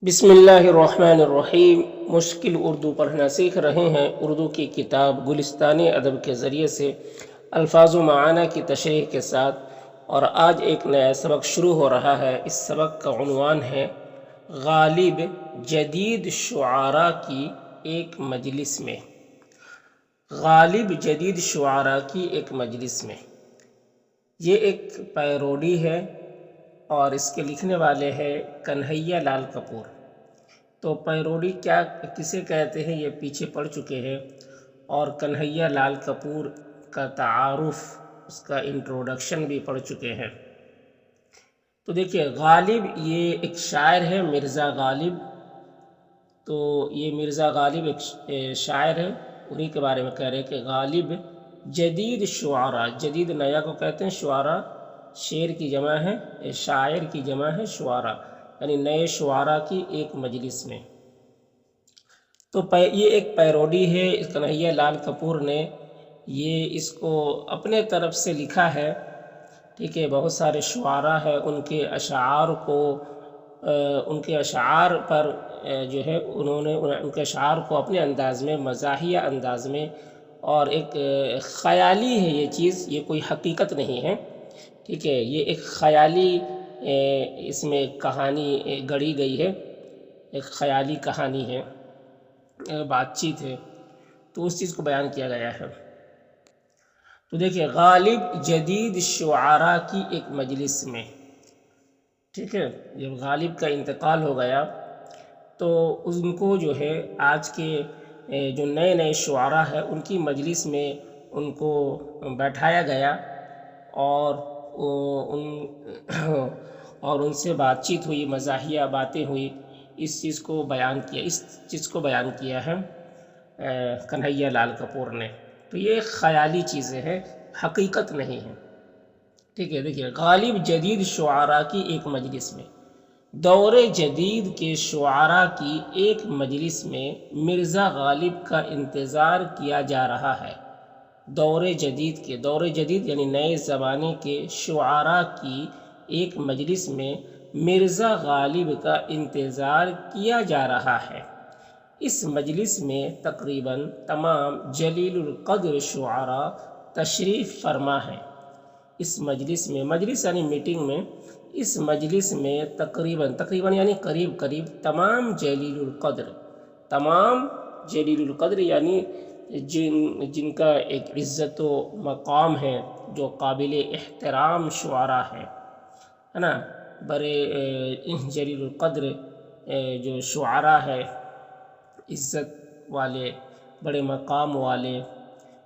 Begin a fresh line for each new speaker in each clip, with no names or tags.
بسم اللہ الرحمن الرحیم۔ مشکل اردو پڑھنا سیکھ رہے ہیں۔ اردو کی کتاب گلستان ادب کے ذریعے سے الفاظ و معانی کی تشریح کے ساتھ، اور آج ایک نیا سبق شروع ہو رہا ہے۔ اس سبق کا عنوان ہے غالب جدید شعراء کی ایک مجلس میں۔ غالب جدید شعراء کی ایک مجلس میں، یہ ایک پیروڈی ہے اور اس کے لکھنے والے ہیں کنہیا لال کپور۔ تو پیروڈی کیا کسے کہتے ہیں یہ پیچھے پڑھ چکے ہیں، اور کنہیا لال کپور کا تعارف، اس کا انٹروڈکشن بھی پڑھ چکے ہیں۔ تو دیکھیے، غالب یہ ایک شاعر ہے، مرزا غالب۔ تو یہ مرزا غالب ایک شاعر ہے، انہی کے بارے میں کہہ رہے ہیں کہ غالب جدید شعراء، جدید نیا کو کہتے ہیں شعراء، شعر کی جمع ہے، شاعر کی جمع ہے شعراء، یعنی نئے شعراء کی ایک مجلس میں۔ تو یہ ایک پیروڈی ہے، کنہیا لال کپور نے یہ اس کو اپنے طرف سے لکھا ہے، ٹھیک ہے۔ بہت سارے شعراء ہیں، ان کے اشعار کو، ان کے اشعار پر جو ہے انہوں نے ان کے اشعار کو اپنے انداز میں، مزاحیہ انداز میں، اور ایک خیالی ہے یہ چیز، یہ کوئی حقیقت نہیں ہے، ٹھیک ہے۔ یہ ایک خیالی اس میں کہانی گڑھی گئی ہے، ایک خیالی کہانی ہے، بات چیت ہے، تو اس چیز کو بیان کیا گیا ہے۔ تو دیکھیں، غالب جدید شعراء کی ایک مجلس میں، ٹھیک ہے۔ جب غالب کا انتقال ہو گیا تو ان کو جو ہے آج کے جو نئے نئے شعراء ہیں ان کی مجلس میں ان کو بیٹھایا گیا، اور ان سے بات چیت ہوئی، مزاحیہ باتیں ہوئی، اس چیز کو بیان کیا ہے کنہیا لال کپور نے۔ تو یہ خیالی چیزیں ہیں، حقیقت نہیں ہے، ٹھیک ہے۔ دیکھیے، غالب جدید شعراء کی ایک مجلس میں، دور جدید کے شعراء کی ایک مجلس میں مرزا غالب کا انتظار کیا جا رہا ہے۔ دور جدید یعنی نئے زمانے کے شعراء کی ایک مجلس میں مرزا غالب کا انتظار کیا جا رہا ہے۔ اس مجلس میں تقریباً تمام جلیل القدر شعراء تشریف فرما ہیں۔ اس مجلس میں، مجلس یعنی میٹنگ میں، اس مجلس میں تقریباً یعنی قریب تمام جلیل القدر یعنی جن کا ایک عزت و مقام ہے، جو قابل احترام شعراء ہے نا، بڑے جلیل القدر جو شعراء ہے، عزت والے، بڑے مقام والے،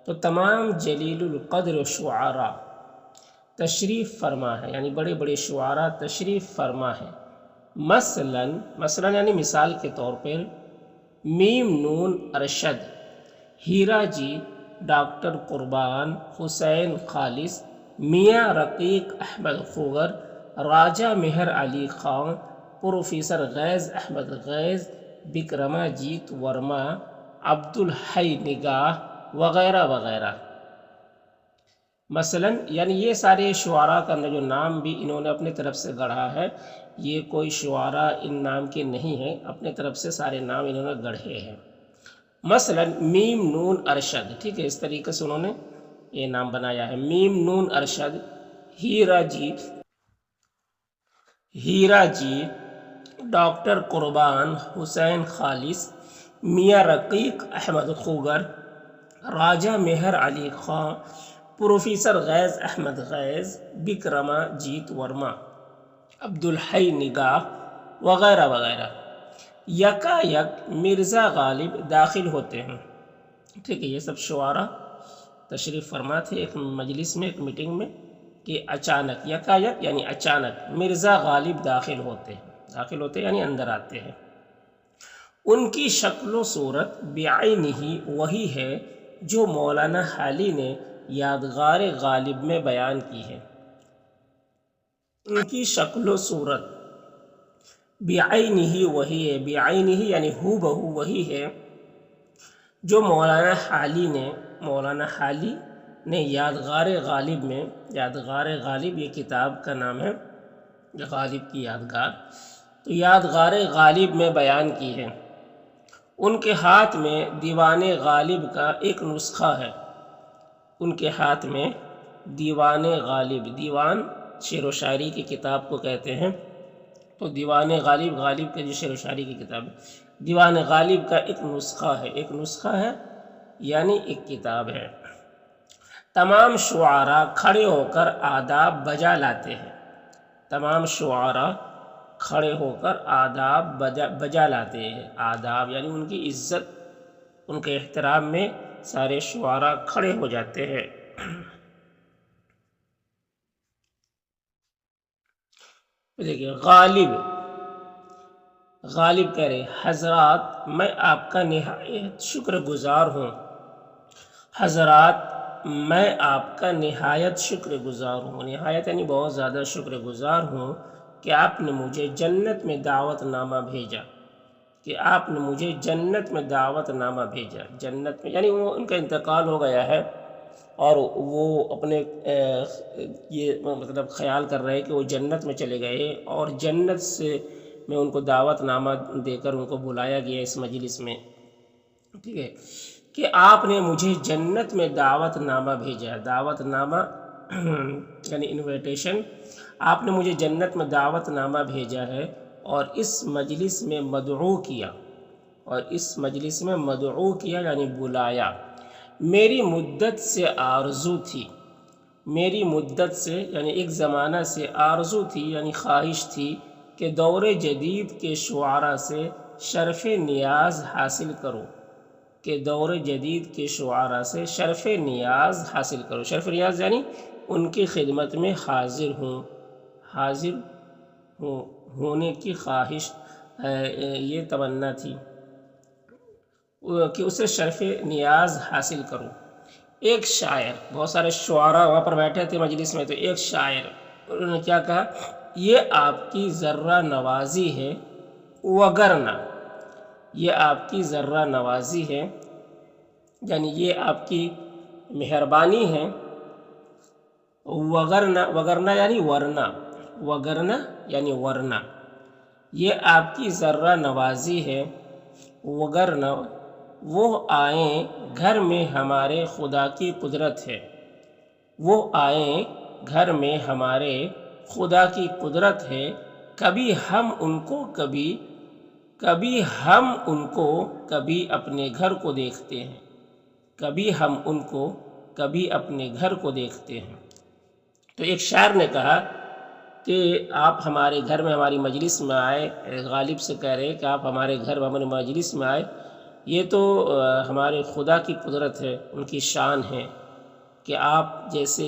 تو تمام جلیل القدر شعراء تشریف فرما ہے، یعنی بڑے بڑے شعراء تشریف فرما ہے۔ مثلاً یعنی مثال کے طور پر، میم نون ارشد، ہیرا جی، ڈاکٹر قربان حسین خالص، میاں رقیق احمد خوگر، راجہ مہر علی خان، پروفیسر غیث احمد غیث، بکرما جیت ورما، عبدالحی نگاہ، وغیرہ وغیرہ۔ مثلاً یعنی یہ سارے شعراء کا جو نام بھی انہوں نے اپنے طرف سے گڑھا ہے، یہ کوئی شعراء ان نام کے نہیں ہیں، اپنے طرف سے سارے نام انہوں نے گڑھے ہیں۔ مثلاً میم نون ارشد، ٹھیک ہے، اس طریقے سے انہوں نے یہ نام بنایا ہے۔ میم نون ارشد، ہیرا جی، ڈاکٹر قربان حسین خالص، میاں رقیق احمد خوگر، راجہ مہر علی خان، پروفیسر غیث احمد غیث، بکرما جیت ورما، عبدالحی نگاہ، وغیرہ وغیرہ۔ یکا یک مرزا غالب داخل ہوتے ہیں، ٹھیک ہے۔ یہ سب شعراء تشریف فرما تھے ایک مجلس میں، ایک میٹنگ میں، کہ اچانک، یکا یک یعنی اچانک، مرزا غالب داخل ہوتے یعنی اندر آتے ہیں۔ ان کی شکل و صورت بعینہ وہی ہے جو مولانا حالی نے یادگار غالب میں بیان کی ہے۔ ان کی شکل و صورت بعینہ وہی ہے، بعینہ یعنی ہو بہو وہی ہے جو مولانا حالی نے یادگار غالب میں، یادگار غالب یہ کتاب کا نام ہے، غالب کی یادگار، تو تو یادگار غالب میں بیان کی ہے۔ ان کے ہاتھ میں دیوان غالب کا ایک نسخہ ہے۔ ان کے ہاتھ میں دیوان غالب، دیوان شعر و شاعری کی کتاب کو کہتے ہیں، تو دیوان غالب، غالب کا جو شعر و شاعری کی کتاب ہے، دیوان غالب کا ایک نسخہ ہے، ایک نسخہ ہے یعنی ایک کتاب ہے۔ تمام شعراء کھڑے ہو کر آداب بجا لاتے ہیں۔ تمام شعراء کھڑے ہو کر آداب بجا لاتے ہیں۔ آداب یعنی ان کی عزت، ان کے احترام میں سارے شعراء کھڑے ہو جاتے ہیں۔ دیکھیے غالب، غالب کہہ رہے حضرات میں آپ کا نہایت شکر گزار ہوں۔ حضرات میں آپ کا نہایت شکر گزار ہوں، نہایت یعنی بہت زیادہ شکر گزار ہوں کہ آپ نے مجھے جنت میں دعوت نامہ بھیجا، کہ آپ نے مجھے جنت میں دعوت نامہ بھیجا۔ جنت میں یعنی وہ ان کا انتقال ہو گیا ہے اور وہ اپنے یہ مطلب خیال کر رہے ہیں کہ وہ جنت میں چلے گئے، اور جنت سے میں ان کو دعوت نامہ دے کر ان کو بلایا گیا اس مجلس میں، ٹھیک ہے، کہ آپ نے مجھے جنت میں دعوت نامہ بھیجا۔ دعوت نامہ یعنی انویٹیشن، آپ نے مجھے جنت میں دعوت نامہ بھیجا ہے اور اس مجلس میں مدعو کیا، اور اس مجلس میں مدعو کیا یعنی بلایا۔ میری مدت سے آرزو تھی، میری مدت سے یعنی ایک زمانہ سے آرزو تھی یعنی خواہش تھی کہ دور جدید کے شعراء سے شرف نیاز حاصل کرو، کہ دور جدید کے شعراء سے شرف نیاز حاصل کرو۔ شرف نیاز یعنی ان کی خدمت میں حاضر ہوں، حاضر ہونے کی خواہش، یہ تمنا تھی کہ اسے شرف نیاز حاصل کروں۔ ایک شاعر، بہت سارے شعراء وہاں پر بیٹھے تھے مجلس میں، تو ایک شاعر انہوں نے کیا کہا، یہ آپ کی ذرہ نوازی ہے وگرنہ، یہ آپ کی ذرہ نوازی ہے یعنی یہ آپ کی مہربانی ہے، وگرنہ، وگرنہ یعنی ورنہ، وگرنہ یعنی ورنہ، یہ آپ کی ذرہ نوازی ہے، وگرنہ وہ آئیں گھر میں ہمارے خدا کی قدرت ہے، وہ آئیں گھر میں ہمارے خدا کی قدرت ہے، کبھی ہم ان کو کبھی ہم ان کو کبھی اپنے گھر کو دیکھتے ہیں، کبھی ہم ان کو کبھی اپنے گھر کو دیکھتے ہیں۔ تو ایک شاعر نے کہا کہ آپ ہمارے گھر میں ہماری مجلس میں آئے، غالب سے کہہ رہے کہ آپ ہمارے گھر میں ہماری مجلس میں آئے، یہ تو ہمارے خدا کی قدرت ہے، ان کی شان ہے کہ آپ جیسے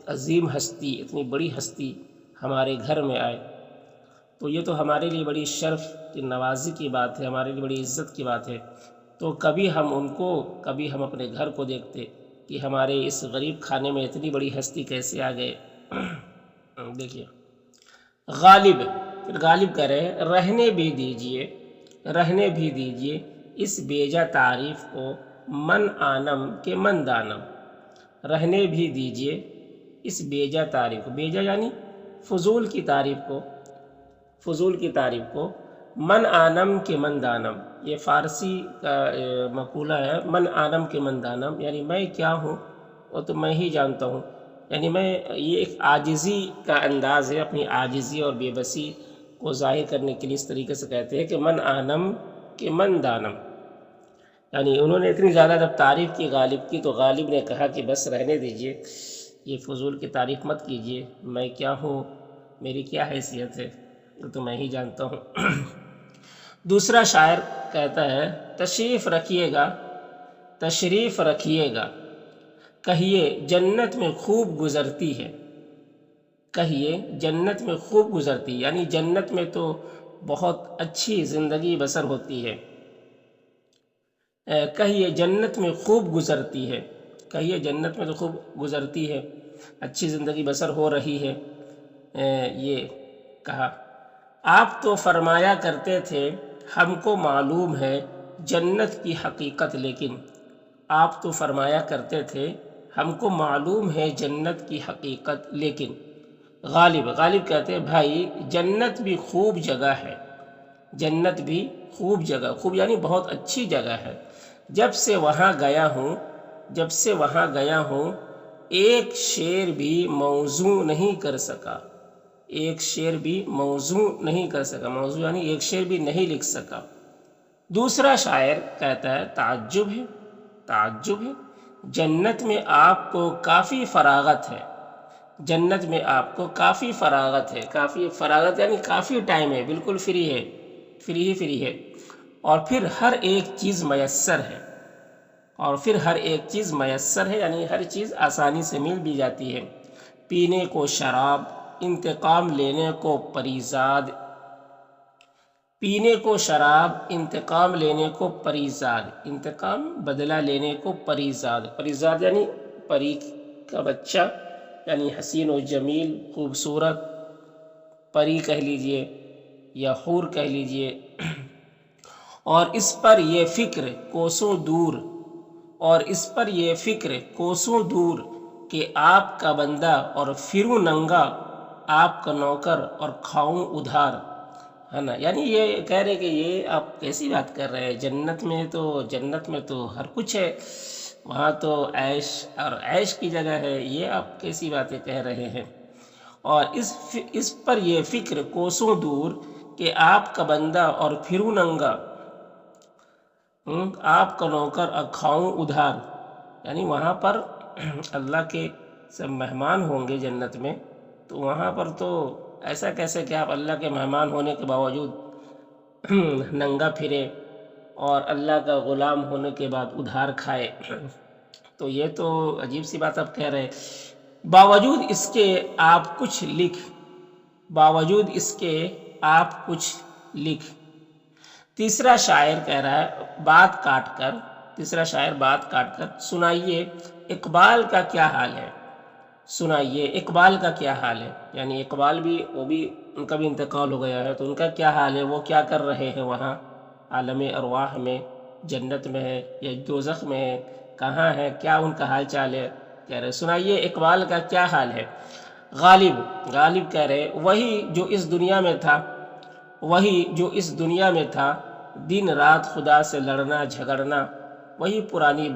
عظیم ہستی، اتنی بڑی ہستی ہمارے گھر میں آئے، تو یہ تو ہمارے لیے بڑی شرف کی نوازی کی بات ہے، ہمارے لیے بڑی عزت کی بات ہے۔ تو کبھی ہم ان کو کبھی ہم اپنے گھر کو دیکھتے کہ ہمارے اس غریب خانے میں اتنی بڑی ہستی کیسے آ گئے۔ دیکھیے غالب، پھر غالب کہہ رہے ہیں رہنے بھی دیجئے، رہنے بھی دیجئے اس بیجا تعریف کو من آنم کے من دانم، رہنے بھی دیجئے اس بیجا تعریف کو، بیجا یعنی فضول کی تعریف کو، فضول کی تعریف کو، من آنم کے من دانم، یہ فارسی کا مقولہ ہے، من آنم کے من دانم یعنی میں کیا ہوں وہ تو میں ہی جانتا ہوں، یعنی میں، یہ ایک عاجزی کا انداز ہے، اپنی عاجزی اور بے بسی کو ظاہر کرنے کے لیے اس طریقے سے کہتے ہیں کہ من آنم کہ من دانم، یعنی انہوں نے اتنی زیادہ جب تعریف کی غالب کی تو غالب نے کہا کہ بس رہنے دیجئے، یہ فضول کی تعریف مت کیجئے، میں کیا ہوں، میری کیا حیثیت ہے، وہ تو میں ہی جانتا ہوں۔ دوسرا شاعر کہتا ہے تشریف رکھیے گا، تشریف رکھیے گا، کہیے جنت میں خوب گزرتی ہے، کہیے جنت میں خوب گزرتی یعنی جنت میں تو بہت اچھی زندگی بسر ہوتی ہے، کہیے جنت میں خوب گزرتی ہے، کہیے جنت میں تو خوب گزرتی ہے، اچھی زندگی بسر ہو رہی ہے۔ یہ کہا آپ تو فرمایا کرتے تھے ہم کو معلوم ہے جنت کی حقیقت، لیکن آپ تو فرمایا کرتے تھے ہم کو معلوم ہے جنت کی حقیقت لیکن، غالب کہتے ہیں بھائی جنت بھی خوب جگہ ہے، جنت بھی خوب جگہ، خوب یعنی بہت اچھی جگہ ہے، جب سے وہاں گیا ہوں ایک شعر بھی موزوں نہیں کر سکا، موضوع یعنی ایک شعر بھی نہیں لکھ سکا۔ دوسرا شاعر کہتا ہے تعجب ہے، جنت میں آپ کو کافی فراغت ہے، کافی فراغت یعنی کافی ٹائم ہے، بالکل فری ہے، اور پھر ہر ایک چیز میسر ہے، یعنی ہر چیز آسانی سے مل بھی جاتی ہے۔ پینے کو شراب، انتقام لینے کو پریزاد، انتقام بدلہ لینے کو پریزاد یعنی پری کا بچہ، یعنی حسین و جمیل خوبصورت پری کہہ لیجئے یا حور کہہ لیجئے۔ اور اس پر یہ فکر کوسوں دور کہ آپ کا بندہ اور پھروں ننگا، آپ کا نوکر اور کھاؤں ادھار، ہے نا۔ یعنی یہ کہہ رہے کہ یہ آپ کیسی بات کر رہے ہیں، جنت میں تو ہر کچھ ہے، وہاں تو عیش کی جگہ ہے، یہ آپ کیسی باتیں کہہ رہے ہیں۔ اور اس پر یہ فکر کوسوں دور کہ آپ کا بندہ اور پھروں ننگا، آپ کا نوکر اور کھاؤں ادھار، یعنی وہاں پر اللہ کے سب مہمان ہوں گے جنت میں، تو وہاں پر تو ایسا کیسے کہ آپ اللہ کے مہمان ہونے کے باوجود ننگا پھرے اور اللہ کا غلام ہونے کے بعد ادھار کھائے، تو یہ تو عجیب سی بات آپ کہہ رہے ہیں۔ باوجود اس کے آپ کچھ لکھ۔ تیسرا شاعر کہہ رہا ہے بات کاٹ کر سنائیے اقبال کا کیا حال ہے، یعنی اقبال بھی ان کا بھی انتقال ہو گیا ہے، تو ان کا کیا حال ہے، وہ کیا کر رہے ہیں وہاں عالم ارواح میں، جنت میں ہے یا دوزخ میں ہے، کہاں ہے، کیا ان کا حال چال ہے، کہہ رہے سنائیے اقبال کا کیا حال ہے۔ غالب کہہ رہے وہی جو اس دنیا میں تھا، دن رات خدا سے لڑنا جھگڑنا وہی پرانی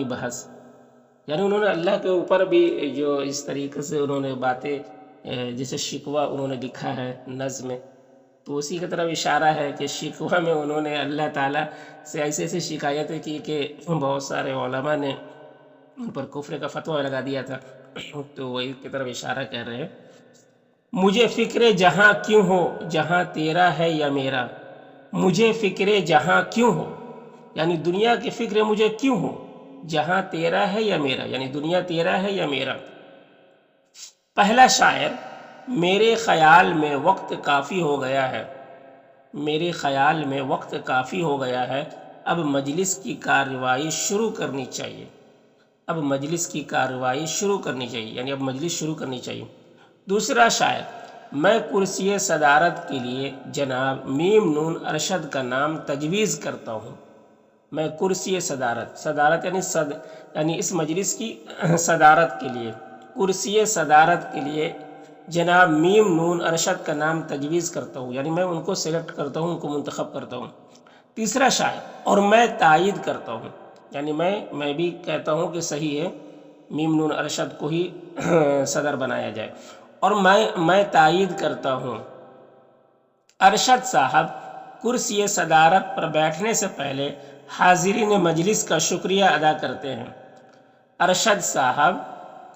بحث، یعنی انہوں نے اللہ کے اوپر بھی جو اس طریقے سے انہوں نے باتیں جیسے شکوہ انہوں نے لکھا ہے نظم میں، تو اسی کی طرف اشارہ ہے کہ شکوہ میں انہوں نے اللہ تعالیٰ سے ایسے شکایتیں کی کہ بہت سارے علماء نے ان پر کفر کا فتویٰ لگا دیا تھا، تو وہی کی طرف اشارہ کر رہے ہیں۔ مجھے فکر جہاں کیوں ہو جہاں تیرا ہے یا میرا، مجھے فکر جہاں کیوں ہو، یعنی دنیا کی فکر مجھے کیوں ہو، جہاں تیرا ہے یا میرا، یعنی دنیا تیرا ہے یا میرا۔ پہلا شاعر میرے خیال میں وقت کافی ہو گیا ہے، اب مجلس کی کارروائی شروع کرنی چاہیے، یعنی اب مجلس شروع کرنی چاہیے۔ دوسرا شاعر میں کرسی صدارت کے لیے جناب میم نون ارشد کا نام تجویز کرتا ہوں، میں کرسی صدارت یعنی اس مجلس کی صدارت کے لیے، کرسی صدارت کے لیے جناب میم نون ارشد کا نام تجویز کرتا ہوں، یعنی میں ان کو سلیکٹ کرتا ہوں، ان کو منتخب کرتا ہوں۔ تیسرا شاعر اور میں تائید کرتا ہوں، یعنی میں بھی کہتا ہوں کہ صحیح ہے میم نون ارشد کو ہی صدر بنایا جائے، اور میں تائید کرتا ہوں۔ ارشد صاحب کرسی صدارت پر بیٹھنے سے پہلے حاضرین مجلس کا شکریہ ادا کرتے ہیں، ارشد صاحب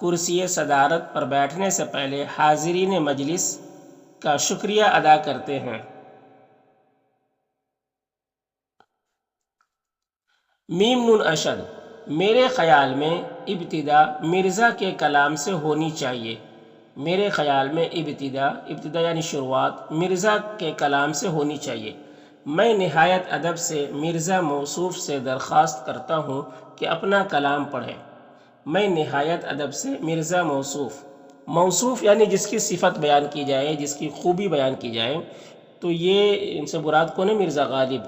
کرسی صدارت پر بیٹھنے سے پہلے حاضرین مجلس کا شکریہ ادا کرتے ہیں۔ میم نون ارشد میرے خیال میں ابتدا مرزا کے کلام سے ہونی چاہیے، میرے خیال میں ابتدا یعنی شروعات مرزا کے کلام سے ہونی چاہیے۔ میں نہایت ادب سے مرزا موصوف سے درخواست کرتا ہوں کہ اپنا کلام پڑھیں، میں نہایت ادب سے مرزا موصوف یعنی جس کی صفت بیان کی جائے، جس کی خوبی بیان کی جائے، تو یہ ان سے مراد کون ہے؟ مرزا غالب،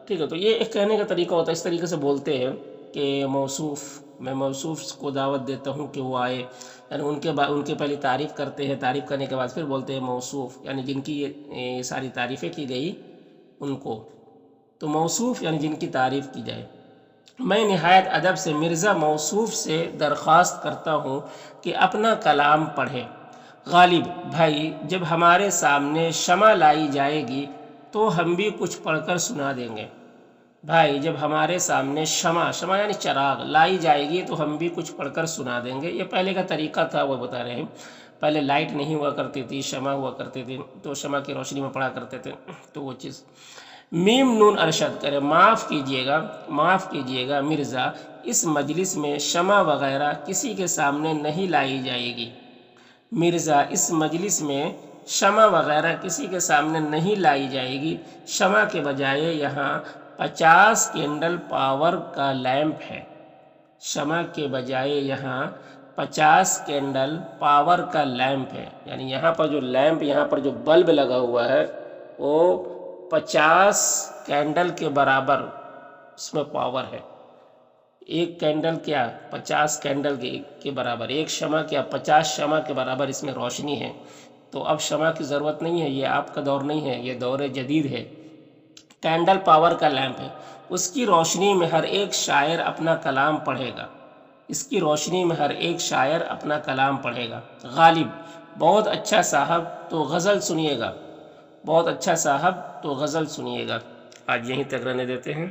ٹھیک ہے۔ تو یہ ایک کہنے کا طریقہ ہوتا ہے، اس طریقے سے بولتے ہیں کہ موصوف، میں موصوف کو دعوت دیتا ہوں کہ وہ آئے، یعنی ان کے پہلے تعریف کرتے ہیں، تعریف کرنے کے بعد پھر بولتے ہیں موصوف، یعنی جن کی یہ ساری تعریفیں کی گئی ان کو، تو موصوف یعنی جن کی تعریف کی جائے۔ میں نہایت ادب سے مرزا موصوف سے درخواست کرتا ہوں کہ اپنا کلام پڑھے۔ غالب بھائی، جب ہمارے سامنے شمع لائی جائے گی تو ہم بھی کچھ پڑھ کر سنا دیں گے۔ بھائی، جب ہمارے سامنے شمع یعنی چراغ لائی جائے گی تو ہم بھی کچھ پڑھ کر سنا دیں گے۔ یہ پہلے کا طریقہ تھا، وہ بتا رہے ہیں۔ پہلے لائٹ نہیں ہوا کرتی تھی، شمع ہوا کرتی تھی، تو شمع کی روشنی میں پڑھا کرتے تھے، تو وہ چیز۔ میم نون ارشد کرے، معاف کیجیے گا مرزا، اس مجلس میں شمع وغیرہ کسی کے سامنے نہیں لائی جائے گی۔ مرزا، اس مجلس میں شمع وغیرہ کسی کے سامنے نہیں لائی جائے گی۔ شمع کے بجائے یہاں 50 کینڈل پاور کا لیمپ ہے۔ شمع کے بجائے یہاں 50 کینڈل پاور کا لیمپ ہے، یعنی یہاں پر جو لیمپ، یہاں پر جو بلب لگا ہوا ہے وہ 50 کینڈل کے برابر اس میں پاور ہے۔ ایک کینڈل کیا 50 کینڈل کے برابر، ایک شمع کیا 50 شمع کے برابر اس میں روشنی ہے۔ تو اب شمع کی ضرورت نہیں ہے، یہ آپ کا دور نہیں ہے، یہ دور جدید ہے۔ کینڈل پاور کا لیمپ ہے، اس کی روشنی میں ہر ایک شاعر اپنا کلام پڑھے گا، اس کی روشنی میں ہر ایک شاعر اپنا کلام پڑھے گا۔ غالب، بہت اچھا صاحب، تو غزل سنیے گا، بہت اچھا صاحب تو غزل سنیے گا۔ آج یہیں تک رہنے دیتے ہیں۔